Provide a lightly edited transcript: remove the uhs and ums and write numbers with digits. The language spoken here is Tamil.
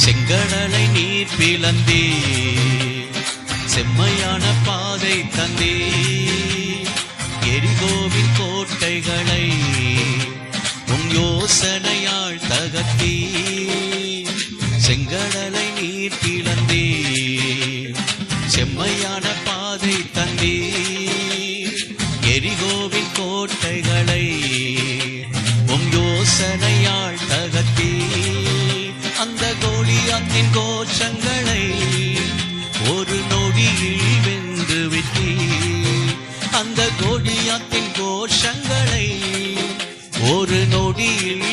செங்கடலை நீர் பிளந்தே செம்மையான பாதை தந்தே எரிகோவின் கோட்டைகளை உன் யோசனையால் தகர்த்தே செங்கடலை நீர் பிளந்தே செம்மையான பாதை தந்தே எரிகோவின் கோட்டைகளை உன் யோசனையால் தகர்த்தே அந்த கோலியாத்தின் கோஷங்களை ஒரு நொடியில் வென்று விட்டே அந்த கோலியாத்தின் கோஷங்களை ஒரு நொடியில்